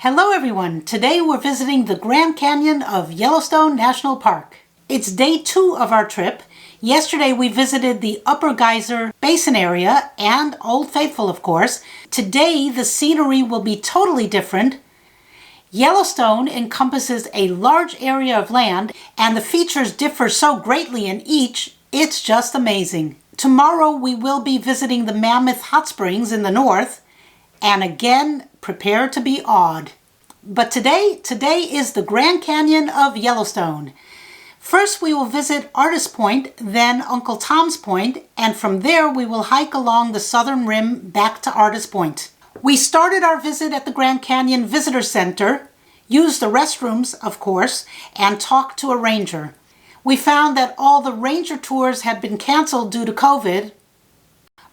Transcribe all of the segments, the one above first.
Hello everyone! Today we're visiting the Grand Canyon of Yellowstone National Park. It's day 2 of our trip. Yesterday we visited the Upper Geyser Basin area and Old Faithful, of course. Today the scenery will be totally different. Yellowstone encompasses a large area of land and the features differ so greatly in each, it's just amazing. Tomorrow we will be visiting the Mammoth Hot Springs in the north, and again, prepare to be awed. But today is the Grand Canyon of Yellowstone. First we will visit Artist Point, then Uncle Tom's Point, and from there we will hike along the southern rim back to Artist Point. We started our visit at the Grand Canyon Visitor Center, used the restrooms, of course, and talked to a ranger. We found that all the ranger tours had been canceled due to COVID,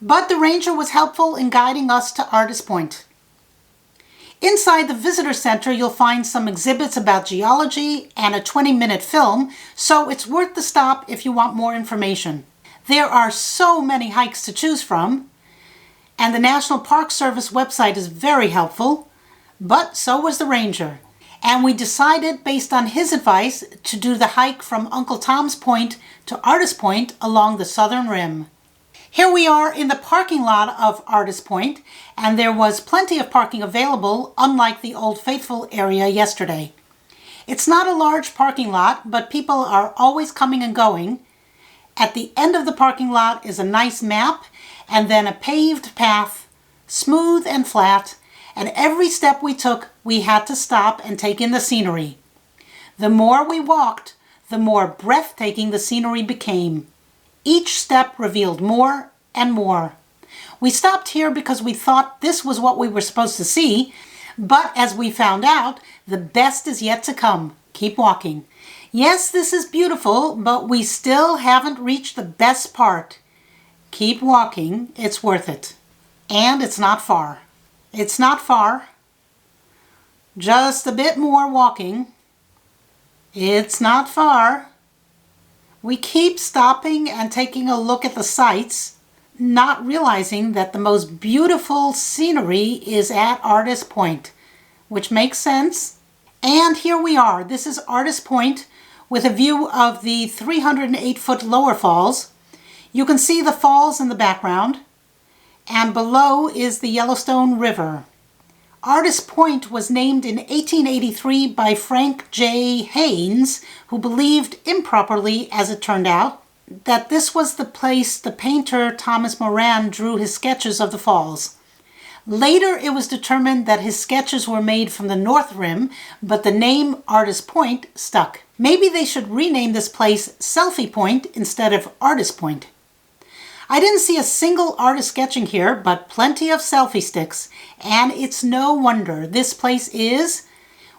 but the ranger was helpful in guiding us to Artist Point. Inside the visitor center, you'll find some exhibits about geology and a 20-minute film, so it's worth the stop if you want more information. There are so many hikes to choose from, and the National Park Service website is very helpful, but so was the ranger. And we decided, based on his advice, to do the hike from Uncle Tom's Point to Artist Point along the southern rim. Here we are in the parking lot of Artist Point, and there was plenty of parking available, unlike the Old Faithful area yesterday. It's not a large parking lot, but people are always coming and going. At the end of the parking lot is a nice map, and then a paved path, smooth and flat, and every step we took, we had to stop and take in the scenery. The more we walked, the more breathtaking the scenery became. Each step revealed more and more. We stopped here because we thought this was what we were supposed to see, but as we found out, the best is yet to come. Keep walking. Yes, this is beautiful, but we still haven't reached the best part. Keep walking. It's worth it. And it's not far. It's not far. Just a bit more walking. It's not far. We keep stopping and taking a look at the sights, not realizing that the most beautiful scenery is at Artist Point, which makes sense. And here we are. This is Artist Point with a view of the 308-foot lower falls. You can see the falls in the background, and below is the Yellowstone River. Artist Point was named in 1883 by Frank J. Haynes, who believed improperly, as it turned out, that this was the place the painter Thomas Moran drew his sketches of the falls. Later it was determined that his sketches were made from the North Rim, but the name Artist Point stuck. Maybe they should rename this place Selfie Point instead of Artist Point. I didn't see a single artist sketching here, but plenty of selfie sticks, and it's no wonder. This place is,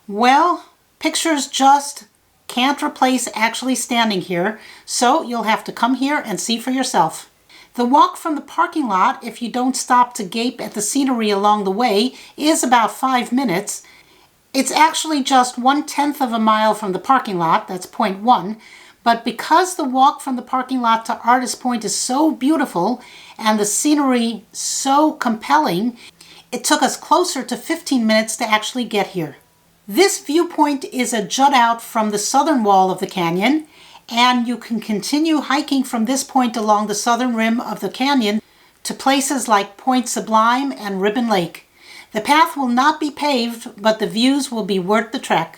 well, pictures just can't replace actually standing here, so you'll have to come here and see for yourself. The walk from the parking lot, if you don't stop to gape at the scenery along the way, is about 5 minutes. It's actually just 1/10 of a mile from the parking lot, that's point 1, but because the walk from the parking lot to Artist Point is so beautiful and the scenery so compelling, it took us closer to 15 minutes to actually get here. This viewpoint is a jut out from the southern wall of the canyon, and you can continue hiking from this point along the southern rim of the canyon to places like Point Sublime and Ribbon Lake. The path will not be paved, but the views will be worth the trek.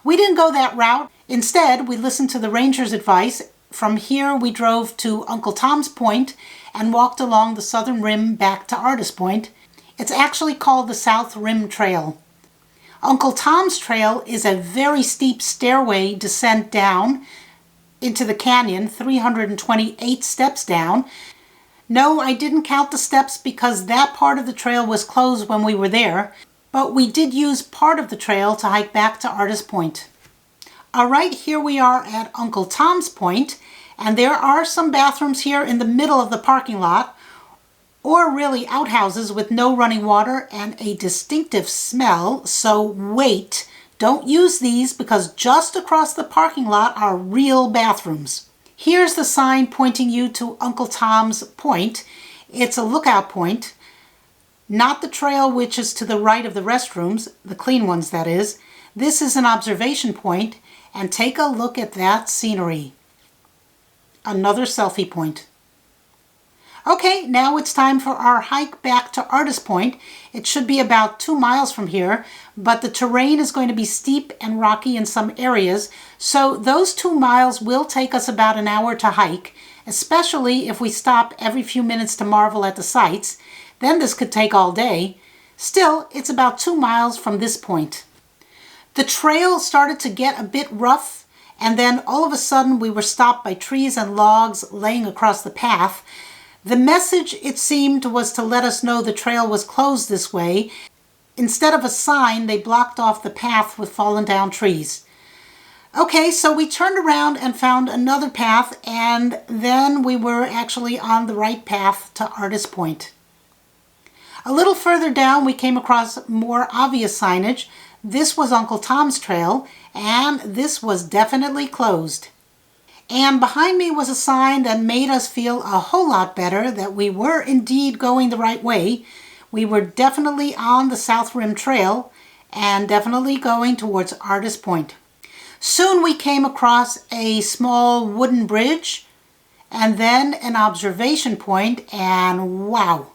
We didn't go that route. Instead, we listened to the ranger's advice. From here, we drove to Uncle Tom's Point and walked along the southern rim back to Artist Point. It's actually called the South Rim Trail. Uncle Tom's Trail is a very steep stairway descent down into the canyon, 328 steps down. No, I didn't count the steps because that part of the trail was closed when we were there, but we did use part of the trail to hike back to Artist Point. Alright, here we are at Uncle Tom's Point, and there are some bathrooms here in the middle of the parking lot, or really outhouses with no running water and a distinctive smell, so wait, don't use these because just across the parking lot are real bathrooms. Here's the sign pointing you to Uncle Tom's Point. It's a lookout point. Not the trail which is to the right of the restrooms, the clean ones that is. This is an observation point, and take a look at that scenery. Another selfie point. Okay, now it's time for our hike back to Artist Point. It should be about 2 miles from here, but the terrain is going to be steep and rocky in some areas, so those 2 miles will take us about an hour to hike, especially if we stop every few minutes to marvel at the sights. Then this could take all day. Still, it's about 2 miles from this point. The trail started to get a bit rough, and then all of a sudden we were stopped by trees and logs laying across the path. The message, it seemed, was to let us know the trail was closed this way. Instead of a sign, they blocked off the path with fallen down trees. Okay, so we turned around and found another path, and then we were actually on the right path to Artist Point. A little further down, we came across more obvious signage. This was Uncle Tom's Trail, and this was definitely closed. And behind me was a sign that made us feel a whole lot better that we were indeed going the right way. We were definitely on the South Rim Trail and definitely going towards Artist Point. Soon we came across a small wooden bridge and then an observation point, and wow,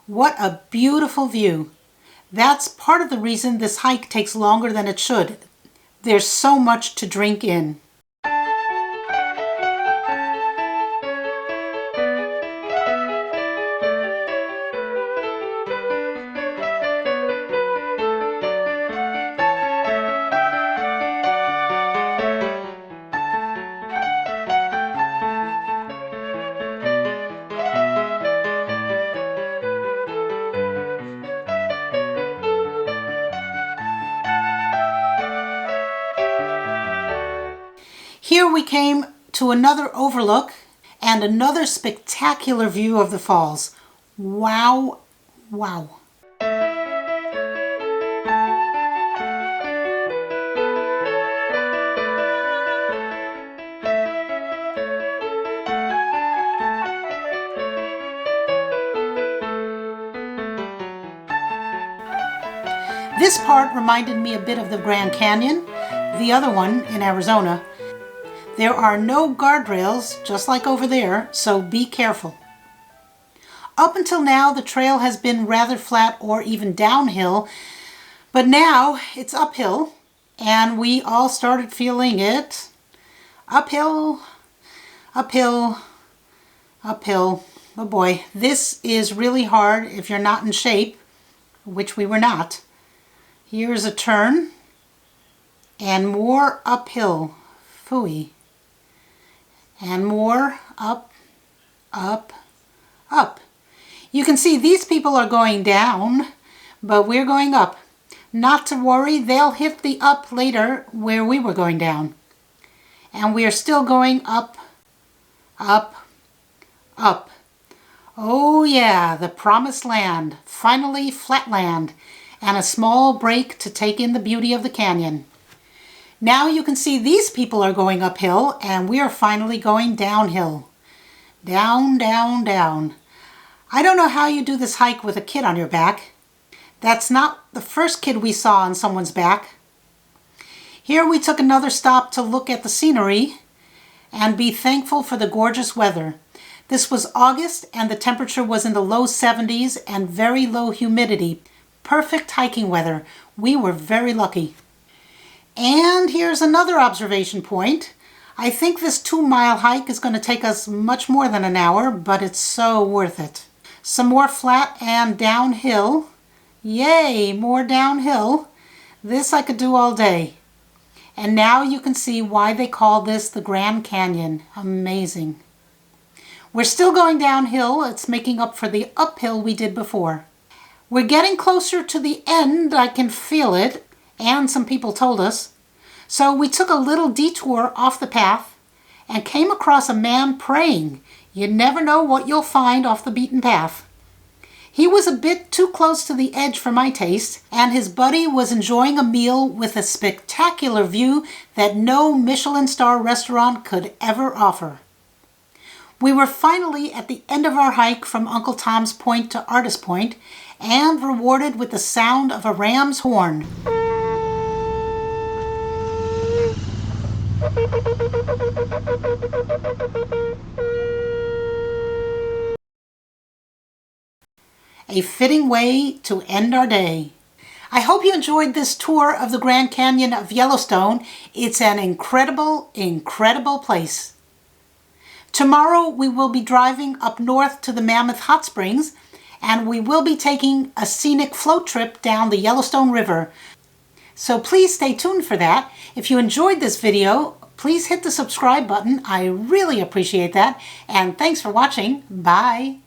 what a beautiful view. That's part of the reason this hike takes longer than it should. There's so much to drink in. Here we came to another overlook and another spectacular view of the falls. Wow, wow. This part reminded me a bit of the Grand Canyon, the other one in Arizona. There are no guardrails, just like over there, so be careful. Up until now, the trail has been rather flat or even downhill, but now it's uphill, and we all started feeling it. Uphill, uphill, uphill. Oh boy, this is really hard if you're not in shape, which we were not. Here's a turn, and more uphill. Phooey. And more up, up, up. You can see these people are going down, but we're going up. Not to worry, they'll hit the up later where we were going down. And we are still going up, up, up. Oh yeah, the promised land. Finally flatland, and a small break to take in the beauty of the canyon. Now you can see these people are going uphill, and we are finally going downhill. Down, down, down. I don't know how you do this hike with a kid on your back. That's not the first kid we saw on someone's back. Here we took another stop to look at the scenery and be thankful for the gorgeous weather. This was August, and the temperature was in the low 70s and very low humidity. Perfect hiking weather. We were very lucky. And here's another observation point. I think this 2-mile hike is going to take us much more than an hour, but it's so worth it. Some more flat and downhill. Yay, more downhill. This I could do all day. And now you can see why they call this the Grand Canyon. Amazing. We're still going downhill. It's making up for the uphill we did before. We're getting closer to the end. I can feel it. And some people told us. So we took a little detour off the path and came across a man praying. You never know what you'll find off the beaten path. He was a bit too close to the edge for my taste, and his buddy was enjoying a meal with a spectacular view that no Michelin star restaurant could ever offer. We were finally at the end of our hike from Uncle Tom's Point to Artist Point, and rewarded with the sound of a ram's horn. A fitting way to end our day. I hope you enjoyed this tour of the Grand Canyon of Yellowstone. It's an incredible, incredible place. Tomorrow we will be driving up north to the Mammoth Hot Springs, and we will be taking a scenic float trip down the Yellowstone River. So please stay tuned for that. If you enjoyed this video, please hit the subscribe button. I really appreciate that. And thanks for watching. Bye.